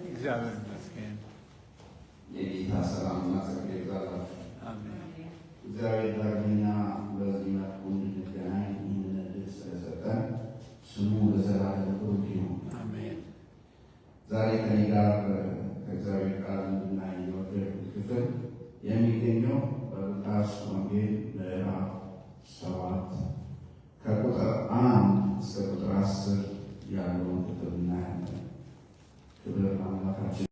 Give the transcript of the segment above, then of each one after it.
እግዚአብሔር ይመስገን። የጌታ ሰላምና ጸጋ ይብዛላችሁ። አሜን። እግዚአብሔር ዳግመኛ በዚህ መልኩ እንድንገናኝ ይህንን ዕድል ስለሰጠን ስሙ ለዘላለም ብሩክ ይሁን። አሜን። ዛሬ ከኔ ጋር ከእግዚአብሔር ቃል እንድናይ የወደድኩት ክፍል የሚገኘው በሉቃስ ወንጌል ምዕራፍ 7 ከቁጥር 1 እስከ ቁጥር 10 ያለውን ክፍል እናያለን። ክብር ለአምላካችን።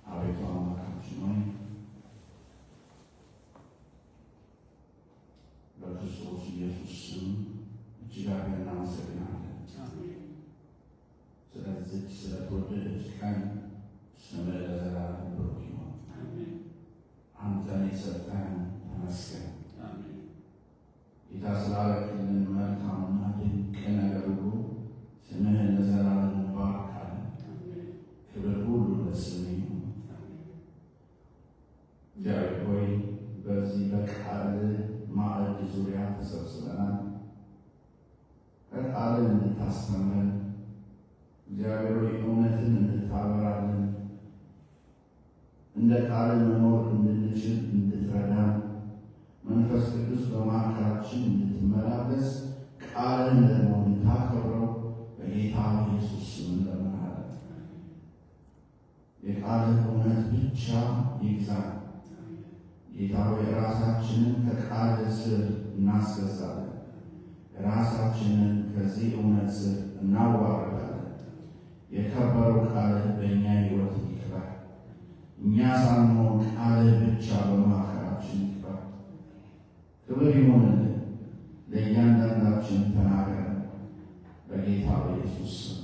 አቤቱ አምላካችን ሆይ በክርስቶስ ኢየሱስ ስም እጅግ አድርገን እናመሰግናለን። ስለዚህች ስለተወደደች ቀን ስምህ ለዘላለም ብሩክ ይሁን። አንተን የሰጠን ተመስገን። ጌታ ስላደረግልን መልካምና ድንቅ ነገር ሁሉ ስምህን ለዘላለም እንባርካለን። ክብር ሁሉ ለስምህ ይሁን። እግዚአብሔር ሆይ በዚህ በቃል ማዕድ ዙሪያ ተሰብስበናል። ከቃልን እንድታስተምረን እግዚአብሔር ሆይ እውነትን እንድታበራልን እንደ ቃል መኖር እንድንችል እንድትረዳን መንፈስ ቅዱስ በማዕከላችን እንድትመላለስ ቃልን ደግሞ እንድታከብረው በጌታ ኢየሱስ ስም እንለምናለን። የቃልህ እውነት ብቻ ይግዛል። ጌታ ሆይ ራሳችንን ከቃል ስር እናስገዛለን። ራሳችንን ከዚህ እውነት ስር እናዋርዳለን። የከበረው ቃልህ በእኛ ሕይወት ይክበር። እኛ ሳንሆን ቃልህ ብቻ በማዕከላችን ይክበር። ክብር ይሁንልን። ለእያንዳንዳችን ተናገረን። በጌታ በኢየሱስ ስም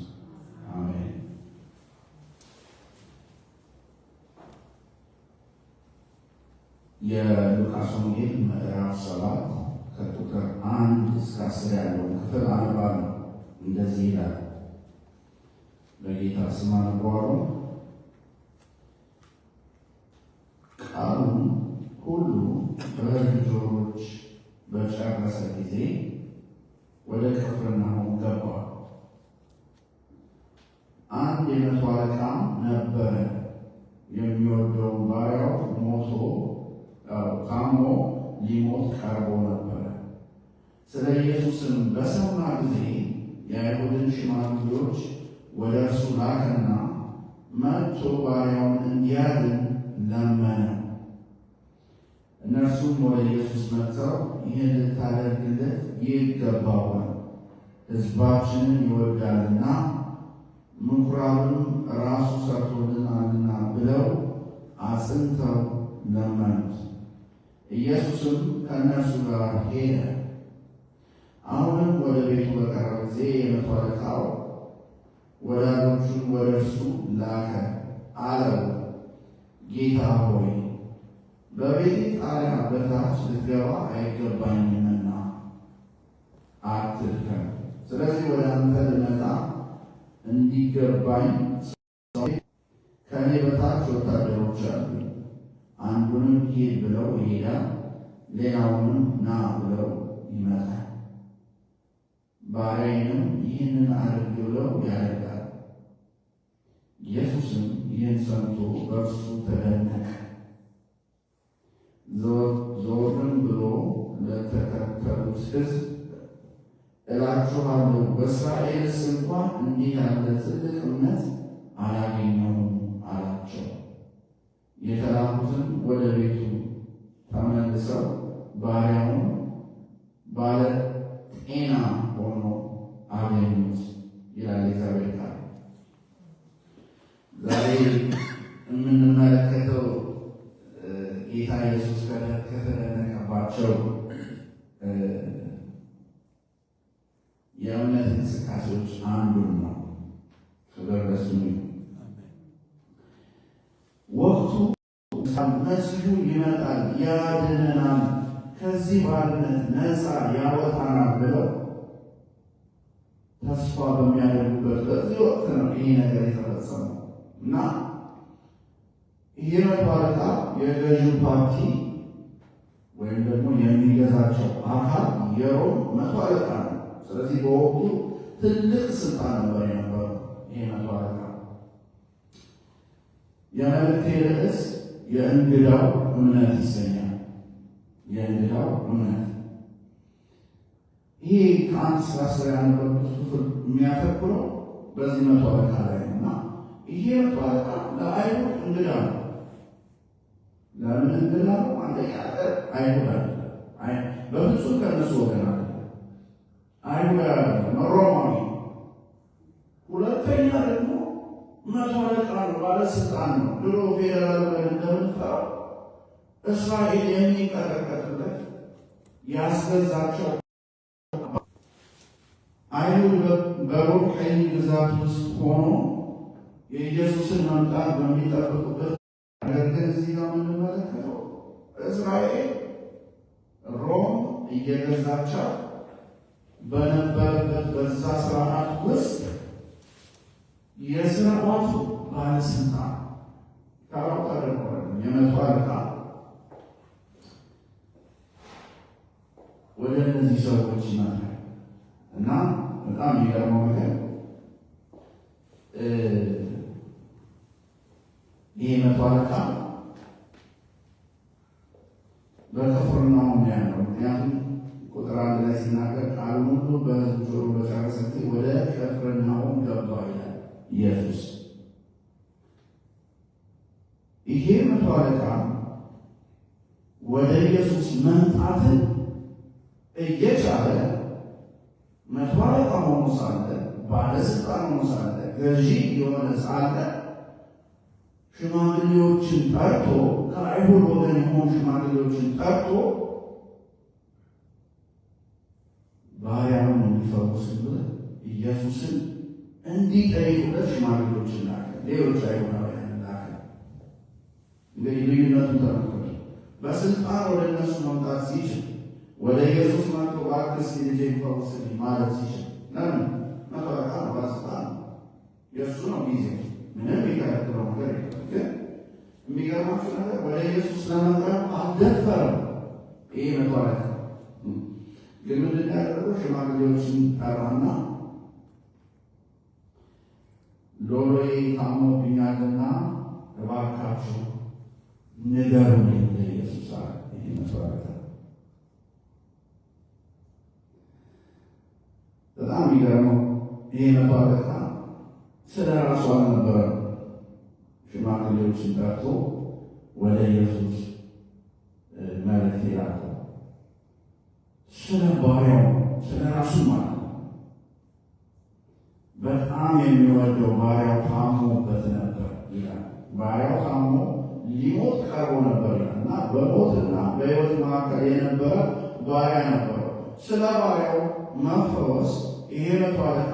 አሜን። የሉቃስ ወንጌል ምዕራፍ 7 ከቁጥር 1 እስከ 10 ያለውን ክፍል አነባለሁ። እንደዚህ ይላል። በጌታ ስም አነባለሁ። ቃሉን ሁሉ በሕዝብ ጆሮች በጨረሰ ጊዜ ወደ ቅፍርናሆም ገባ። አንድ የመቶ አለቃም ነበረ። የሚወደው ባሪያው ታሞ ሊሞት ቀርቦ ነበረ። ስለ ኢየሱስም በሰማ ጊዜ የአይሁድን ሽማግሌዎች ወደ እርሱ ላከና መጥቶ ባሪያውን እንዲያድን ለመነ። እነርሱም ወደ ኢየሱስ መጥተው ይህን ልታደርግለት ይገባዋል፣ ሕዝባችንን ይወዳልና ምኵራብም ራሱ ሰርቶልናልና ብለው አጽንተው ለመኑት። ኢየሱስም ከእነርሱ ጋር ሄደ። አሁንም ወደ ቤቱ በቀረበ ጊዜ የመቶ አለቃው ወዳጆቹን ወደ እርሱ ላከ። አለው፣ ጌታ ሆይ በቤቴ ጣሪያ በታች ልትገባ አይገባኝምና አትድከም። ስለዚህ ወደ አንተ ልመጣ እንዲገባኝ ከእኔ በታች ወታደሮች አሉ። አንዱንም ሂድ ብለው ይሄዳል፣ ሌላውንም ና ብለው ይመጣል። ባሪያዬንም ይህንን አድርግ ብለው ያደርጋል። ኢየሱስም ይህን ሰምቶ በእርሱ ተደነቀ። ዞርም ብሎ ለተከተሉት ሕዝብ እላችኋለሁ በእስራኤልስ እንኳን እንዲህ ያለ ትልቅ እምነት አላገኘሁም አላቸው። የተላኩትም ወደ ቤቱ ተመልሰው ባሪያውን ባለ ጤና ሆኖ አገኙት ይላል እግዚአብሔር ቃል። ዛሬ የምንመለከተው ጌታ ኢየሱስ ከተደነቀባቸው የእምነት እንቅስቃሴዎች አንዱን ነው። ክብር ለስሙ። ወቅቱ መሲሁ ይመጣል፣ ያድነናል፣ ከዚህ ባርነት ነፃ ያወጣናል ብለው ተስፋ በሚያደርጉበት በዚህ ወቅት ነው ይህ ነገር የተፈጸመው እና ይህ መቶ አለቃ የገዢው ፓርቲ ወይም ደግሞ የሚገዛቸው አካል የሮም መቶ አለቃ ነው። ስለዚህ በወቅቱ ትልቅ ስልጣን ነበር የነበረው ይሄ መቶ አለቃ። የመልእክቴ ርዕስ የእንግዳው እምነት ይሰኛል። የእንግዳው እምነት። ይሄ ከአንድ እስከ 10 ያነበብኩት ክፍል የሚያተኩረው በዚህ መቶ አለቃ ላይ ነው እና ይሄ መቶ አለቃ ለአይሁድ እንግዳ ነው። ለምን እንግዳ ነው? አንደኛ አይሁድ አይደለም፣ በፍጹም ከእነሱ ወገን አይደለም፣ አይሁድ አይደለም፣ ሮማዊ። ሁለተኛ ደግሞ መቶ አለቃ ነው፣ ባለስልጣን ነው። ድሮ ፌዴራል ብለን እንደምንጠራው እስራኤል የሚንቀጠቀጥለት ያስገዛቸው አይሁድ በሮም ቀኝ ግዛት ውስጥ ሆኖ የኢየሱስን መምጣት በሚጠብቁበት፣ ነገር ግን እዚህ ጋር የምንመለከተው እስራኤል ሮም እየገዛቻት በነበረበት በዛ ስርዓት ውስጥ የስርዓቱ ባለስልጣን ታውቃ ተደርጓል። የመቶ አለቃ ወደ እነዚህ ሰዎች ይመጣል እና በጣም የሚገርመው ነገር ይህ መቶ አለቃ በቅፍርናሆም ያለው፣ ምክንያቱም ቁጥር 1 ላይ ሲናገር ቃሉን ሁሉ በሕዝቡ ጆሮ በጨረሰ ጊዜ ወደ ቅፍርናሆም ገባ ይላል ኢየሱስ። ይሄ መቶ አለቃ ወደ ኢየሱስ መምጣትን እየቻለ መቶ አለቃ ሆኖ ሳለ፣ ባለስልጣን ሆኖ ሳለ፣ ገዢ የሆነ ሳለ ሽማግሌዎችን ጠርቶ፣ ከአይሁድ ወገን የሆኑ ሽማግሌዎችን ጠርቶ ባሪያውን እንዲፈውስበት ኢየሱስን እንዲጠይቁለት ሽማግሌዎችን ላከ። ሌሎች አይሁዳውያን ላከ። እንግዲህ ልዩነቱን ተመልከቱ። በስልጣን ወደ እነሱ መምጣት ሲችል፣ ወደ ኢየሱስ መጥቶ እባክህ እስኪ ልጄን ፈውስልኝ ማለት ሲችል፣ ለምን? መቶ አለቃ ነው፣ ባለስልጣን ነው፣ የእሱ ነው ጊዜው፣ ምንም የሚከለክለው ነገር የለም። ግን የሚገርማችሁ ነገር ወደ ኢየሱስ ለመቅረብ አልደፈረም ይሄ መቶ አለቃ። ግን ምንድን ያደረገው? ሽማግሌዎችን ጠራና ሎሎዬ ታሞብኛልና እባካችሁ ንገሩልኝ ለኢየሱስ አለ። ይሄ መቶ አለቃ በጣም የሚገርመው ይሄ መቶ አለቃ ስለ ራሱ አልነበረም ሽማግሌዎችን ጠርቶ ወደ ኢየሱስ መልእክት የላከው፣ ስለ ባሪያው ስለ ራሱ ማለት ነው። በጣም የሚወደው ባሪያው ታሞበት ነበር ይላል። ባሪያው ታሞ ሊሞት ቀርቦ ነበር ይላል እና በሞትና በሕይወት መካከል የነበረ ባሪያ ነበረው። ስለ ባሪያው መፈወስ ይሄ መቶ አለቃ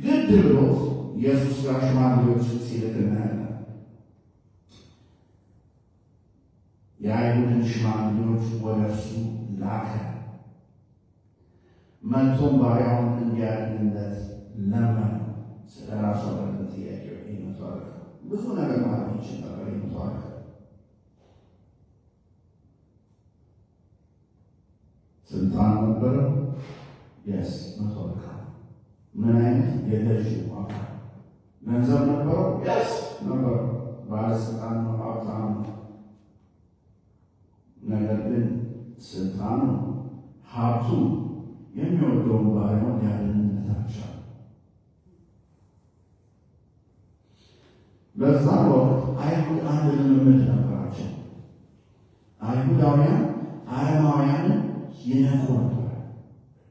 ግድ ብሎት ኢየሱስ ጋር ሽማግሌዎችን ሲልክ እናያለን። የአይሁድን ሽማግሌዎች ወደ እርሱ ላከ። መጥቶም ባሪያውን እንዲያድንለት ለመነ። ስለ ራሱ አይደለም ጥያቄው። ይሄ መቶ አለቃ ብዙ ነገር ማለት ይችል ነበር። ይሄ መቶ አለቃ ስልጣን ነበረው። የስ መቶ አለቃ ምን አይነት የገዢው አካል ገንዘብ ነበረው? የስ ነበረው። ባለስልጣን ነው፣ ሀብታም ነው። ነገር ግን ስልጣኑ ሀብቱ የሚወደውን ባሪያውን ሊያድንለት አልቻለም። በዛ ወቅት አይሁድ አንድ ልምምድ ነበራቸው። አይሁዳውያን አረማውያንን ይነኩ ነበር።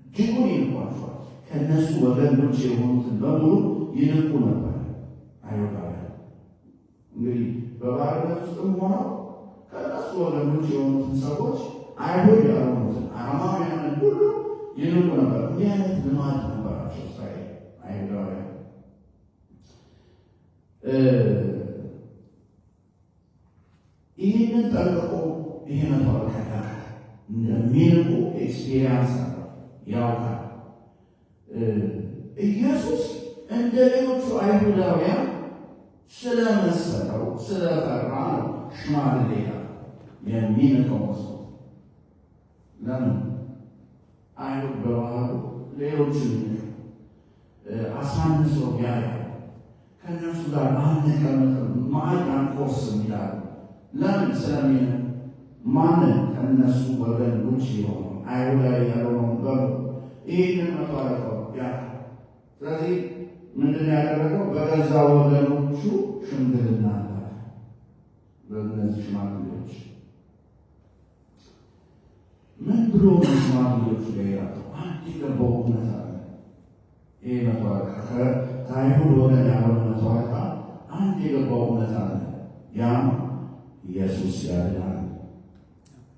እጅጉን ይንቋቸዋል። ከእነሱ ወገኖች የሆኑትን በሙሉ ይንቁ ነበር አይሁዳውያን። እንግዲህ በባርነት ውስጥም ሆነው ከእነሱ ወገኖች የሆኑትን ሰዎች አይሁድ ያልሆኑትን አረማውያንን ሁሉ ይንቁ ነበር። እንዲህ አይነት ልማድ ነበራቸው እስራኤል አይሁዳውያን። ይህንን ጠንቅቆ ይሄ መቶ አለቃ እንደሚንቁ ኤክስፔሪንስ ያውቃል። ኢየሱስ እንደ ሌሎቹ አይሁዳውያን ስለመሰለው ስለፈራ ነው ሽማግሌ ጋር የሚንቀው መስሎት። ለምን? አይሁድ በባህሉ ሌሎችን አሳንሶ ያያል። ከእነሱ ጋር አንቀመጥም፣ ማዕድ አንቆርስም ይላሉ። ለምን? ስለሚል ማንን? ከእነሱ ወገን ውጭ የሆኑ አይሁዳዊ ያልሆነውን በሉ ይህንን መቷረቀው ያ። ስለዚህ ምንድን ያደረገው? በገዛ ወገኖቹ ሽምግልና አለ። በእነዚህ ሽማግሌዎች ምን ብሎ ሽማግሌዎቹ ላይ ያለው አንድ የገባው እውነት አለ። ይህ መቷረቃ ከአይሁድ ወገን ያልሆነ መቷረቃ አንድ የገባው እውነት አለ። ያም ኢየሱስ ያድናል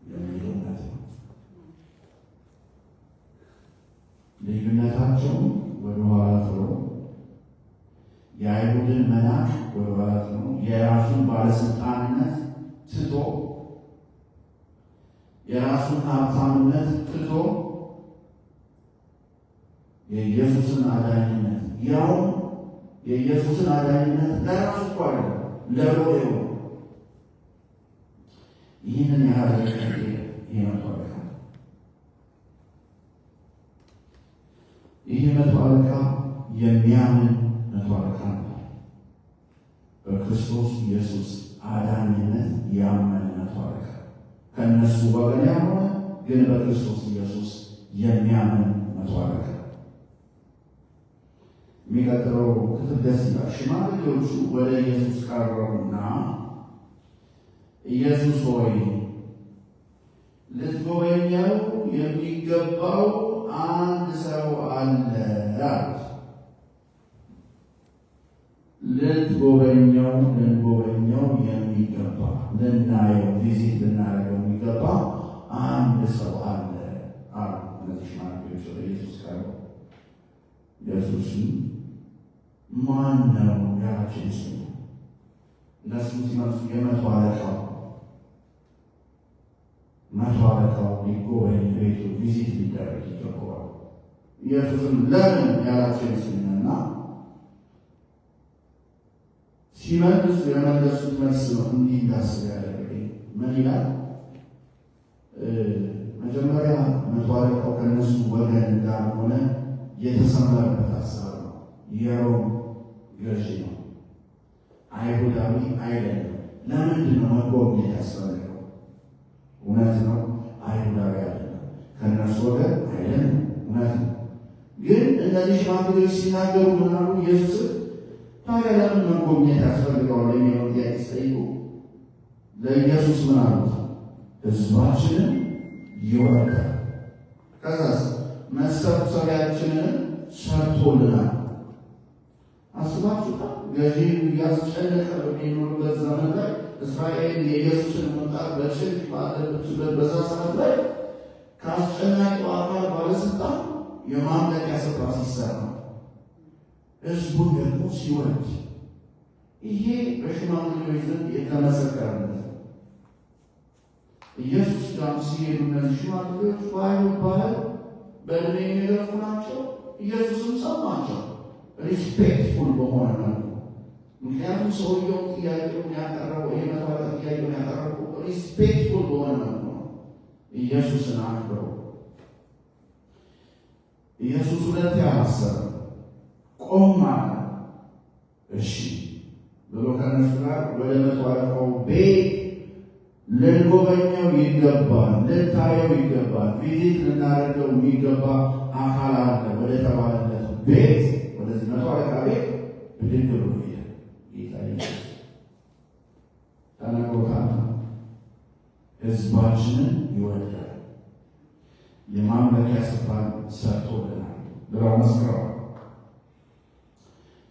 የሚል እውነት ነው። ልዩነታቸውን ወደኋላ ጥሎ የአይሁድን መናቅ ወደኋላ ጥሎ የራሱን ባለስልጣንነት ትቶ የራሱን ሀብታምነት ትቶ የኢየሱስን አዳኝነት ያው የኢየሱስን አዳኝነት ለራሱ ቋል ለሮዴው ይህንን ያህል ይመጣል። ይህ መቶ አለቃ የሚያምን መቶ አለቃ ነው። በክርስቶስ ኢየሱስ አዳኝነት ያመነ መቶ አለቃ ከእነሱ ወገን ያልሆነ ግን በክርስቶስ ኢየሱስ የሚያምን መቶ አለቃ። የሚቀጥለው ክፍል ደስ ይላል። ሽማግሌዎቹ ወደ ኢየሱስ ቀረቡና ኢየሱስ ሆይ ልትጎበኘው የሚገባው አንድ ሰው አለ አሉት። ልንጎበኘው የሚገባ ልናየው ቪዚት ልናደርገው የሚገባ አንድ ሰው አለ አሉ። እነዚህ ሽማግሌዎች ወደ ኢየሱስ ቀርበው ኢየሱስም ማን ነው ያላቸው ይመስሉ። እነሱ ሲመልሱ የመቶ አለቃው ሊጎበኝ ቤቱ ቪዚት ሊደረግ ይገባዋል። ኢየሱስም ለምን ያላቸው ይመስልና ሲመልሱ የመለሱት መልስ ነው እንዲህ እንዳስብ ያደረገኝ። ምን ይላል? መጀመሪያ መቶ አለቃው ከእነሱ ወገን እንዳልሆነ የተሰመረበት ሀሳብ ነው። የሮም ገዢ ነው፣ አይሁዳዊ አይደለም። ለምንድን ነው መጎብኘት ያስፈልገው? እውነት ነው፣ አይሁዳዊ አይደለም፣ ከእነሱ ወገን አይደለም። እውነት ነው። ግን እነዚህ ሽማግሌዎች ሲናገሩ ምናሉ ኢየሱስ ታዲያ ለምን መጎብኘት ያስፈልገዋል የሚለው ጥያቄ ሲጠይቁ ለኢየሱስ ምን አሉት? ሕዝባችንን ይወዳል፣ ከዛስ መሰብሰቢያችንን ሰርቶልናል። አስባችሁታል? ገዢ እያስጨነቀ በሚኖርበት ዘመን ላይ እስራኤል የኢየሱስን መምጣት በጭንቅ ባለችበት በዛ ሰዓት ላይ ከአስጨናቂው አካል ባለስልጣን የማምለኪያ ስፍራ ሲሰራ ሕዝቡን ደግሞ ሲወድ፣ ይሄ በሽማግሌዎች ዘንድ የተመሰከረለት ነው። ኢየሱስ ጋር ሲሄዱ እነዚህ ሽማግሌዎች በአይሁድ ባህል በእድሜ የሚገፉ ናቸው። ኢየሱስም ሰማቸው ሪስፔክትፉል በሆነ መልኩ። ምክንያቱም ሰውየው ጥያቄውን ያቀረበው የመቷረቅ ጥያቄውን ያቀረበው ሪስፔክትፉል በሆነ መልኩ ነው። ኢየሱስን አክብረው ኢየሱስ ሁለት ያላሰበ ቆም አለ። እሺ ብሎ ከነሱ ጋር ወደ መቶ አለቃው ቤት ልንጎበኘው ይገባል፣ ልንታየው ይገባል፣ ቪዚት ልናደርገው የሚገባ አካል አለ ወደ ተባለለት ቤት ወደዚህ መቶ አለቃ ቤት ብድግ ብሎ ሄደ። ጌታ ኢየሱስ ተናግሮታል። ሕዝባችንን ይወዳል፣ የማምለኪያ ስፍራን ሰርቶልናል ብለው መስክረዋል።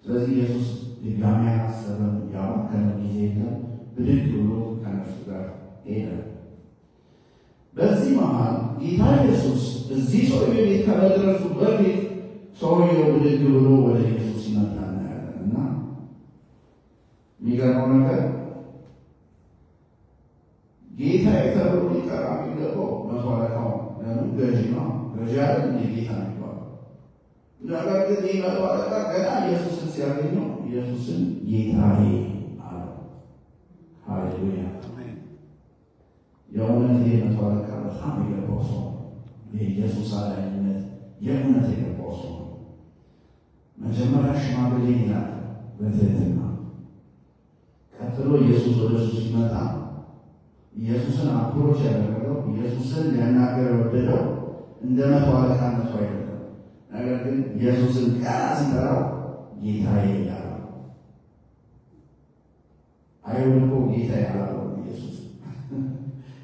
ስለዚህ ኢየሱስ ድጋሚ አላሰበም፣ ያባከነ ጊዜ የለም። ብድግ ብሎ ከነሱ ጋር ሄደ። በዚህ መሃል ጌታ ኢየሱስ እዚህ ሰውዬ ቤት ከመድረሱ በፊት ሰውዬው ብድግ ብሎ ወደ ኢየሱስ ይመጣ እናያለን። እና የሚገርመው ነገር ጌታ ተብሎ ሊጠራ የሚገባው መቶ አለቃው ለምን? ገዢ ነው። ገዢ አይደል እንደ ጌታ የሚባለው። ነገር ግን ይህ መቶ አለቃ ገና ኢየሱስን ሲያገኘው ኢየሱስን ጌታዬ አለው። ሃሌሉያ! የእውነት የመቶ አለቃ በጣም የገባው ሰው የኢየሱስ አዳኝነት የእውነት የገባው ሰው መጀመሪያ ሽማግሌ ይላል በትህትና። ቀጥሎ ኢየሱስ ወደ እሱ ሲመጣ ኢየሱስን አፕሮች ያደረገው ኢየሱስን ሊያናገር የወደደው እንደ መቶ አለቃነቱ አይደለም። ነገር ግን ኢየሱስን ቀና ሲጠራው ጌታዬ ያለው አይሁድ እኮ ጌታ ያለው ኢየሱስ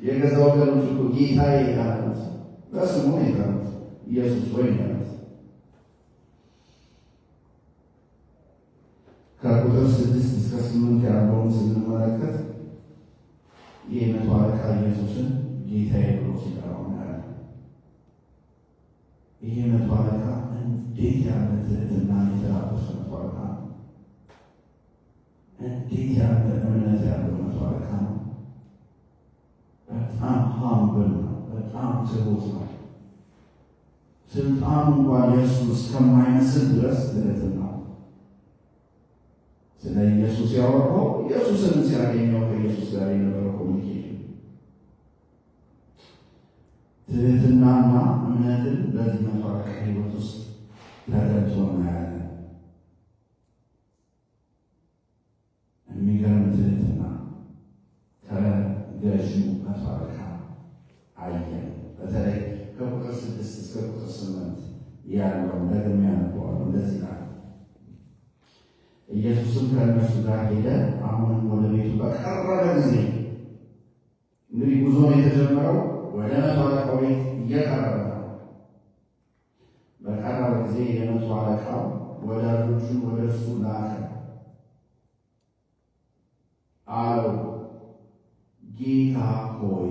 የገዛ ወገኖች እኮ ጌታዬ ያሉት በስሙ የጠሩት ኢየሱስ ወይ ያሉት። ከቁጥር 6 እስከ 8 ያለውን ስንመለከት ይህ መቶ አለቃ ኢየሱስን ጌታዬ ብሎ ሲጠራው እናያለን። ይህ መቶ አለቃ እንዴት ያለ ትህትና የተላበሰ መቶ አለቃ ነው! እንዴት ያለ እምነት ያለው መቶ አለቃ ነው! በጣም ሀምብል ነው። በጣም ትሁት ነው። ስልጣኑ እንኳን የእሱ እስከማይመስል ድረስ ትህትና ነው። ስለ ኢየሱስ ያወራው ኢየሱስን ሲያገኘው ከኢየሱስ ጋር የነበረው ኮሚኒኬሽን ትህትናና እምነትን በዚህ መቶ አለቃ ሕይወት ውስጥ ተገልጾ እናያለን። የሚገርም ትህትና ከገዢው መቶ አለቃ አየን። በተለይ ከቁጥር 6 እስከ ቁጥር 8 ያለውን ደግሜ ያነበዋለሁ። እንደዚህ ነው። ኢየሱስም ከእነርሱ ጋር ሄደ። አሁንም ወደ ቤቱ በቀረበ ጊዜ እንግዲህ ጉዞ የተጀመረው ወደ መቶ አለቃው ቤት እየቀረበ ነው። በቀረበ ጊዜ የመቶ አለቃው ወዳጆቹን ወደ እርሱ ላከ። አለው፣ ጌታ ሆይ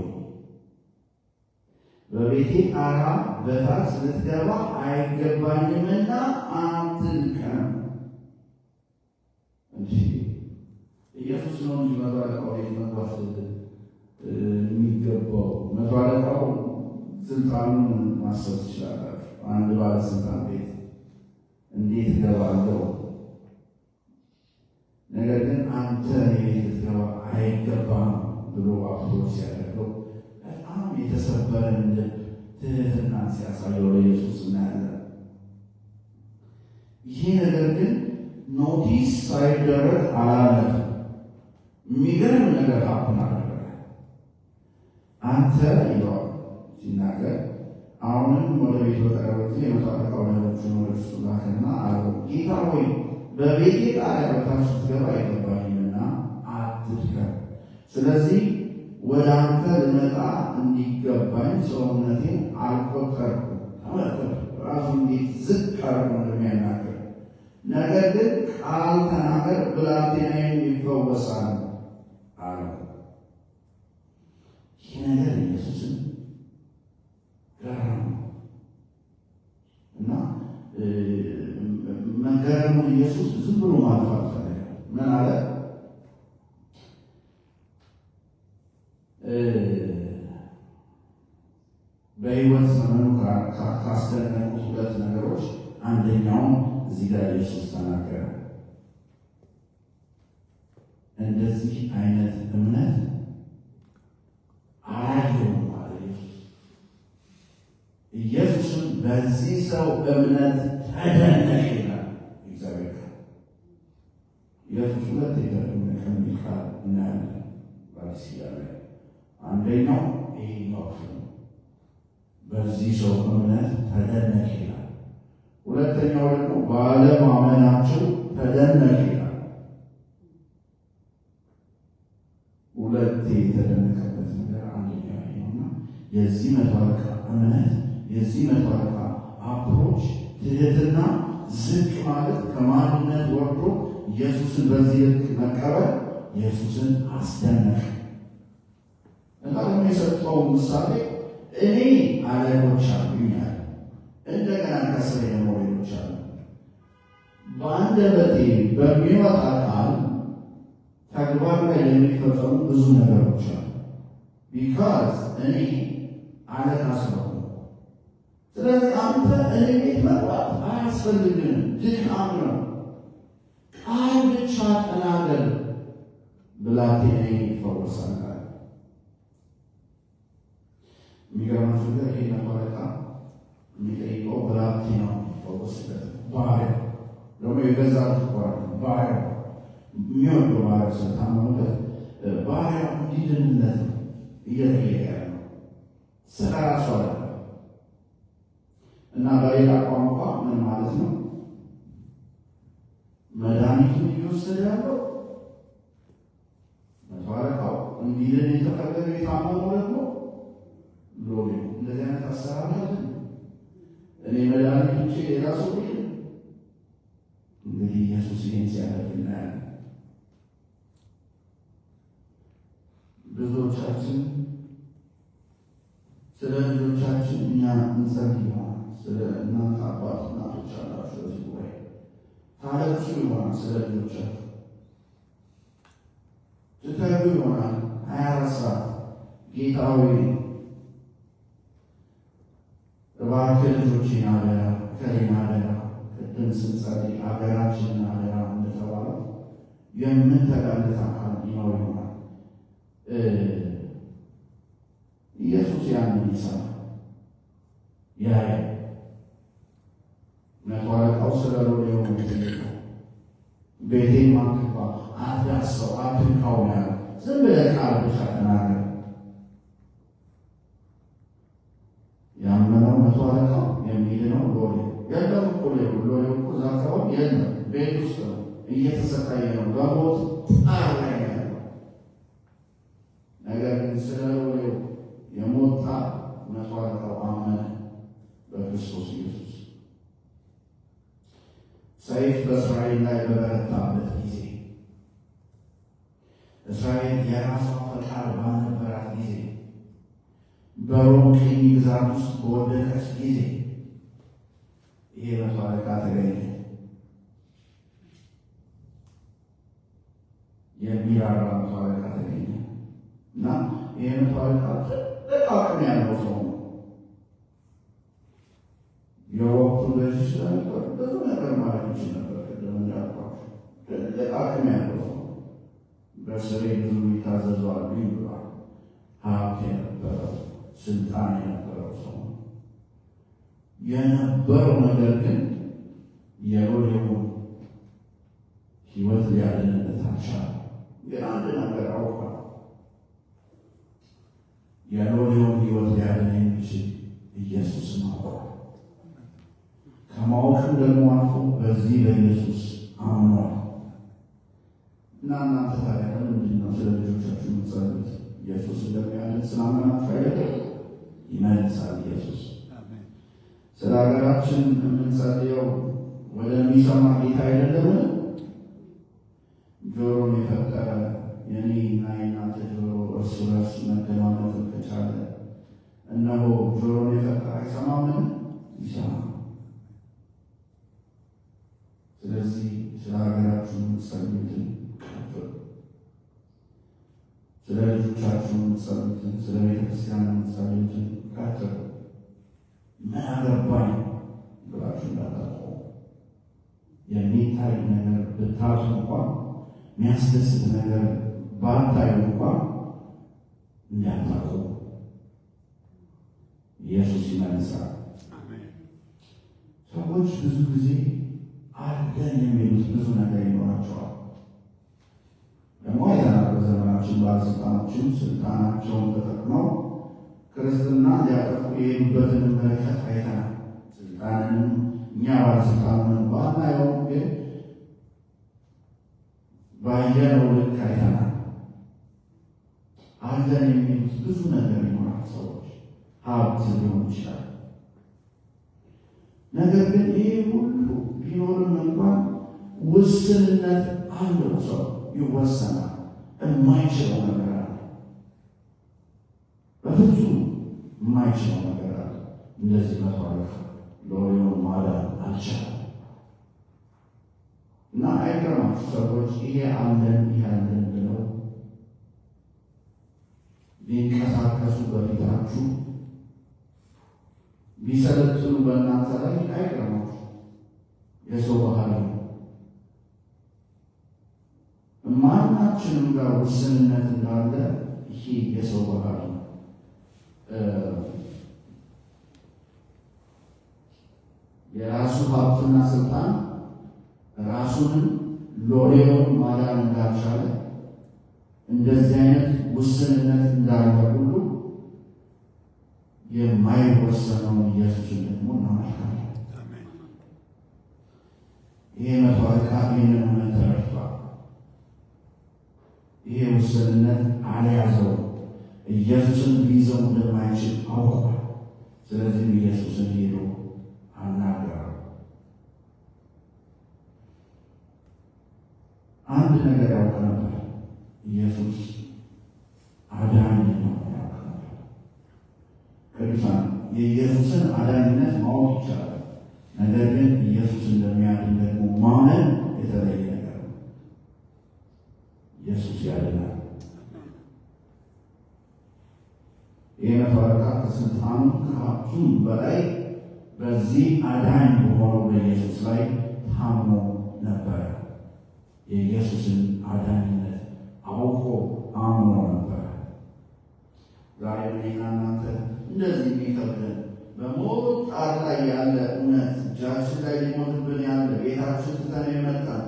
በቤቴ ጣራ በታች ልትገባ አይገባኝምና አትልቀም። ኢየሱስ ነው እንጂ መቶ አለቃው ቤት መግባት የሚገባው። መቶ አለቃው ስልጣኑን ማሰብ ትችላላችሁ። አንድ ባለስልጣን ቤት እንዴት እገባለሁ? ነገር ግን አንተ ቤት ልትገባ አይገባም ብሎ አፕሮች ሲያደርገው በጣም የተሰበረን ትህትና ሲያሳየው ለኢየሱስ እናያለን። ይህ ነገር ግን ኖቲስ ሳይደረግ አላለፈም። የሚገርም ነገር ሀፕን አደረገ። አንተ ይለዋል ሲናገር፣ አሁንም ወደ ቤት በቀረበ ጊዜ የመቶ አለቃው ወዳጆቹን ወደ እርሱ ላከና አለው፣ ጌታ ሆይ በቤቴ ጣሪያ በታች ልትገባ አይገባኝምና አትድከም። ስለዚህ ወደ አንተ ልመጣ እንዲገባኝ ሰውነቴን አልቆጠርኩም። ተመልከቱ ራሱ እንዴት ዝቅ አድርጎ እንደሚያናገር። ነገር ግን ቃል ተናገር ብላቴናዬም ይፈወሳል አለው። ይህ ነገር ኢየሱስን ገረመው እና መገረሙን ኢየሱስ ዝም ብሎ ማልፋት ፈለገ። ምን አለ? በሕይወት ዘመኑ ካስደነቁት ሁለት ነገሮች አንደኛውን እዚህ ጋር ኢየሱስ ተናገረ። እንደዚህ አይነት እምነት አላየሁም አለ ኢየሱስ። ኢየሱስም በዚህ ሰው እምነት ተደነቀ ይላል እግዚአብሔር ቃል። ኢየሱስ ሁለት የተደነቀ የሚል ቃል እናያለን በአዲስ ኪዳን ላይ። አንደኛው ይሄኛው በዚህ ሰው እምነት ተደነቀ ይላል። ሁለተኛው ደግሞ ባለማመናቸው ተደነቀ ይላል። ሁለቴ የተደነቀበት ነገር አንደኛው ነውና የዚህ መቶ አለቃ እምነት፣ የዚህ መቶ አለቃ አፕሮች፣ ትህትና፣ ዝቅ ማለት፣ ከማንነት ወርዶ ኢየሱስን በዚህ ልክ መቀበል ኢየሱስን አስደነቀ እና ደግሞ የሰጠው ምሳሌ እኔ አለቆች አሉኛል፣ እንደገና ከስሬ ደግሞ ሌሎች አሉ። በአንደበቴ በሚወጣ ቃል ተግባር ላይ የሚፈጸሙ ብዙ ነገሮች አሉ። ቢካዝ እኔ አለቃ ስለሆነ። ስለዚህ አንተ እኔ ቤት መግባት አያስፈልግም፣ ድካም ነው። ቃል ብቻ ተናገር ብላቴናዬ ይፈወሳል። የሚገርማችሁ ነገር ይሄ መባረካ የሚጠይቀው ብላቴ ነው የሚፈወስበት ባሪያ ደግሞ የገዛ ባሪያ የሚወደው ባሪያ ስለታመመበት ባሪያ እንዲድንለት ነው እየጠየቀ ያለው ስለ ራሱ አይደለም። እና በሌላ ቋንቋ ምን ማለት ነው? መድኃኒቱን እየወሰደ ያለው መባረካው እንዲድን የተፈለገ የታመመው ደግሞ ሎሌ እንደዚህ አይነት አሰራር አለ። እኔ መድኃኒት ውጭ ሌላ ሰው እንግዲህ ኢየሱስ ይህን ሲያደርግ እናያለን። ብዙዎቻችን ስለ ልጆቻችን እኛ እንጸልይ ይሆናል። ስለ እናት አባት እናቶች አላችሁ በዚህ ጉባኤ ታለቅሱ ይሆናል። ስለ ልጆቻችሁ ትተጉ ይሆናል። 24 ሰዓት ጌታ ሆይ እባክህ ልጆቼን አደራ፣ ከሌን አደራ፣ ቅድም ስንጸልይ አገራችንን አደራ እንደተባለው የምንተጋለት አካል ይኖር ይሆናል። ኢየሱስ ያንን ይሰማል ያያል። መቶ አለቃው ስለ ሎሌው ነው ቤቴን ማንኳ አትዳስሰው አትንካው ያለው። ዝም ብለህ ቃል ብቻ ተናገር። ያመነው መቶ አለቃው የሚድነው ሎሌው የለም እኮ ሎሌው እኮ እዛ አካባቢ የለም፣ ቤት ውስጥ ነው እየተሰቃየ ነው፣ በሞት ጣር ላይ ያለው። ነገር ግን ስለ ሎሌው የሞታ መቶ አለቃው አመነ በክርስቶስ ኢየሱስ። ሰይፍ በእስራኤል ላይ በበረታበት ጊዜ እስራኤል የራሷ ፈቃድ ባልነበራት ጊዜ በሮም ቅኝ ግዛት ውስጥ በወደቀች ጊዜ ይሄ መቶ አለቃ ተገኘ። የሚራራ መቶ አለቃ ተገኘ እና ይሄ መቶ አለቃ ትልቅ አቅም ያለው ሰው ነው። የወቅቱ ገዥ ስለነበር ብዙ ነገር ማለት ይችል ነበር። ቅድም እንዳልኳችሁ ትልቅ አቅም ያለው ሰው በስሬ ብዙ የሚታዘዙ አሉኝ ብሏል። ሀብት የነበረው ስልጣን የነበረው ሰው የነበረው ነገር ግን የሎሌውን ሕይወት ሊያድንለት አልቻለም። ግን አንድ ነገር አውቋል። የሎሌውን ሕይወት ሊያድን የሚችል ኢየሱስን አውቋል። ከማወቅም ደግሞ አልፎ በዚህ በኢየሱስ አምኗል። እና እናንተ ታዲያ ምንድን ነው ስለ ልጆቻችሁ የምትጸልዩት? ኢየሱስ እንደሚያድን ስላመናችሁ አይደለም? ይመልሳል ኢየሱስ። ስለ ሀገራችን የምንጸልየው ወደሚሰማ ጌታ አይደለምን? ጆሮን የፈጠረ የኔ እና የእናንተ ጆሮ እርስ በርስ መደማመጥ ከቻለ እነሆ ጆሮን የፈጠረ አይሰማምን? ይሰማል። ስለዚህ ስለ ሀገራችሁ የምትጸልዩትን ቀጥሉ። ስለ ልጆቻችሁ የምትጸልዩትን፣ ስለ ቤተክርስቲያን የምትጸልዩትን ቀጥሉ። ምን አገባኝ ብላችሁ እንዳታቆሙ። የሚታይ ነገር ብታጡ እንኳን የሚያስደስት ነገር ባታዩ እንኳን እንዳታቆሙ። ኢየሱስ ይመልሳል። ሰዎች ብዙ ጊዜ አለን የሚሉት ብዙ ነገር ይኖራቸዋል። ደግሞ አይተናል። በዘመናችን ባለስልጣኖችን ስልጣናቸውን ተጠቅመው ክርስትና ሊያጠፉ የሄዱበትን መለከት አይተናል። ስልጣንንም እኛ ባለስልጣንን ባናየው ግን ባየነው ልክ አይተናል። አለን የሚሉት ብዙ ነገር ይኖራል። ሰዎች ሀብት ሊሆን ይችላል። ነገር ግን ይሄ ሁሉ ቢኖርም እንኳን ውስንነት አለው። ሰው ይወሰናል። የማይችለው ነገር አለ። በፍጹም የማይችለው ነገር አለ። እንደዚህ መቶ አለቃ ሎሌውን ማዳን አልቻለም። እና አይገርማችሁ ሰዎች ይሄ አለን ይሄ አለን ብለው ቢንቀሳቀሱ በፊታችሁ ቢሰለጥኑ በእናንተ ላይ አይገርማችሁ። የሰው ባህሪ ነው። ማናችንም ጋር ውስንነት እንዳለ ይሄ የሰው ባህሪ ነው። የራሱ ሀብትና ስልጣን ራሱንም ሎሌውን ማዳን እንዳልቻለ እንደዚህ አይነት ውስንነት እንዳለ ሁሉ የማይወሰነውን ኢየሱስን ደግሞ እናመልካለን። ይሄ መቶ አለቃ ይህንን እውነት ተረድቷል። ይሄ ውስንነት አልያዘው። ኢየሱስን ሊይዘው እንደማይችል አውቋል። ስለዚህ ኢየሱስን ሄዶ አናገረው። አንድ ነገር ያውቅ ነበር። ኢየሱስ አዳኝ ነው ያውቅ ነበር። ቅዱሳን የኢየሱስን አዳኝነት ማወቅ ይቻላል። ነገር ግን ኢየሱስ እንደሚያድን ደግሞ ማመን የተለየ ነገር ነው። ኢየሱስ ያድናል። ይህ መቶ አለቃ ከስልጣኑ ከሀብቱም በላይ በዚህ አዳኝ በሆነው በኢየሱስ ላይ ታምኖ ነበረ። የኢየሱስን አዳኝነት አውቆ አምኖ ነበረ። ዛሬ እኔና እናንተ እንደዚህ የሚከብደን በሞት ጣር ላይ ያለ እውነት እጃችን ላይ ሊሞትብን ያለ ቤታችን ትተን የመጣን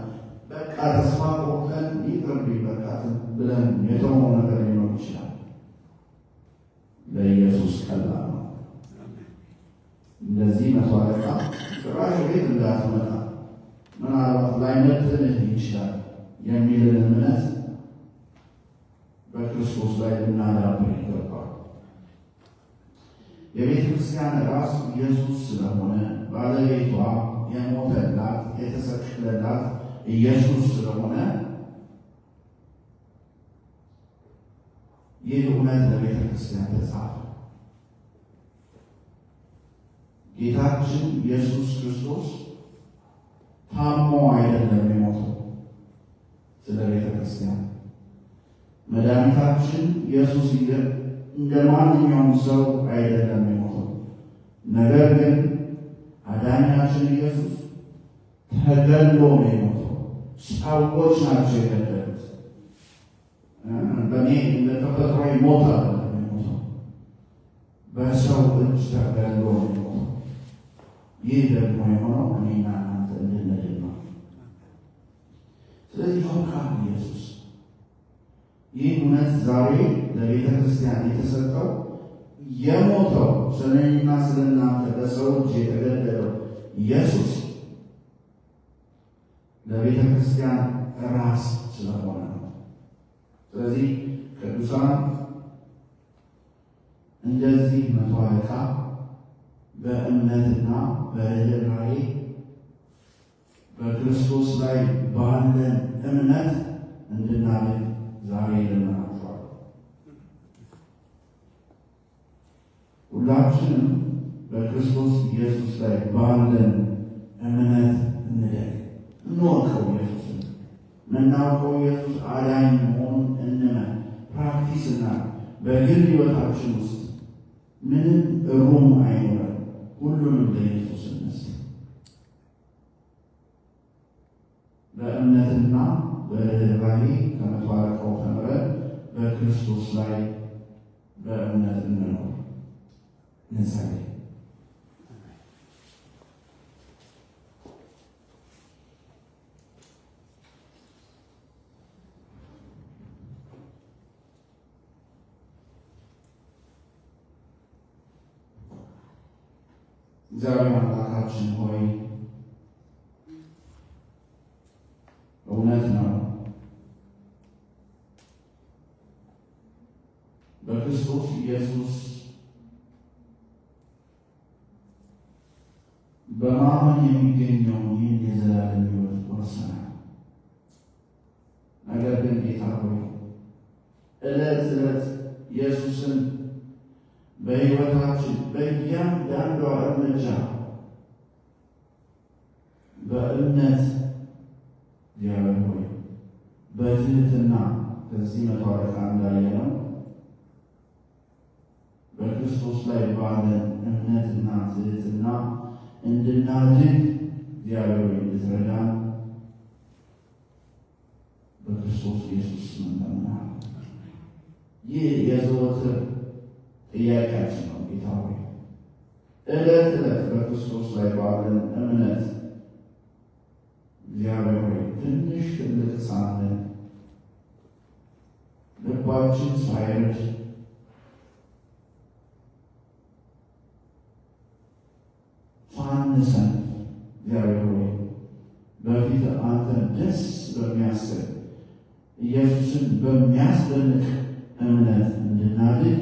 በቃ ተስፋ ቆርጠን ይቅርብ በቃትን ብለን የተውነው ነገር ሊኖር ይችላል። ለኢየሱስ ቀላል ነው። እንደዚህ መቶ አለቃ ጭራሽ ቤት እንዳትመጣ ምናልባት ላይመጥንህ ይችላል የሚልን እምነት በክርስቶስ ላይ ልናዳብር ይገባል። የቤተ ክርስቲያን ራሱ ኢየሱስ ስለሆነ ባለቤቷ የሞተላት የተሰቀለላት ኢየሱስ ስለሆነ ይህ እውነት ለቤተ ክርስቲያን ተጻፈ። ጌታችን ኢየሱስ ክርስቶስ ታሞ አይደለም የሞተው ስለ ቤተ ክርስቲያን። መድኃኒታችን ኢየሱስ እንደ ማንኛውም ሰው አይደለም የሞተው። ነገር ግን አዳኛችን ኢየሱስ ተገድሎ ነው የሞተው። ሰዎች ናቸው የገደሉት። በእኔ እንደተፈጥሯዊ ሞት አይደለም የሞተው፣ በሰው እጅ ተገድሎ ነው የሞተው። ይህ ደግሞ የሆነው እኔና እናንተ እንድንድን ነው። ስለዚህ ያውቃል ኢየሱስ። ይህ እውነት ዛሬ ለቤተ ክርስቲያን የተሰጠው የሞተው ስለኔና ስለናንተ በሰው እጅ የተገደለው ኢየሱስ ለቤተ ክርስቲያን ራስ ስለሆነ ነው። ስለዚህ ቅዱሳን እንደዚህ መቶ አለቃ በእምነትና በርኅራኄ በክርስቶስ ላይ ባለን እምነት እንድናድግ ዛሬ ይለምናችኋል። ሁላችንም በክርስቶስ ኢየሱስ ላይ ባለን እምነት እንደግ። እንወቀው ኢየሱስን። ምናውቀው ኢየሱስ አዳኝ መሆኑን እንመን። ፕራክቲስና በግል ሕይወታችን ውስጥ ምንም ሩም አይኖረን። ሁሉንም ለኢየሱስ እንስጥ። በእምነትና በርኅራኄ ከመቶ አለቃው ተምረን በክርስቶስ ላይ በእምነት እንኖር። እንጸልይ። እግዚአብሔር አምላካችን ሆይ እውነት ነው፣ በክርስቶስ ኢየሱስ በማመን የሚገኘውን ይህን የዘላለም ሕይወት ወርሰናል። ነገር ግን ጌታ ሆይ ዕለት ዕለት ኢየሱስን በሕይወታችን በእያንዳንዷ እርምጃ በእምነት እግዚአብሔር ሆይ በትህትና ከዚህ መቶ አለቃ እንዳየነው በክርስቶስ ላይ ባለን እምነትና ትህትና እንድናድግ እግዚአብሔር ሆይ እንድትረዳን በክርስቶስ ኢየሱስ ስም እንለምናለን። ይህ የዘወትር ጥያቄያችን ነው። ጌታ ሆይ ዕለት ዕለት በክርስቶስ ላይ ባለን እምነት እግዚአብሔር ሆይ ትንሽ ትልቅ ሳለን ልባችን ሳይረድ ሳንሰን እግዚአብሔር ሆይ በፊት አንተን ደስ በሚያሰኝ ኢየሱስን በሚያስደንቅ እምነት እንድናድግ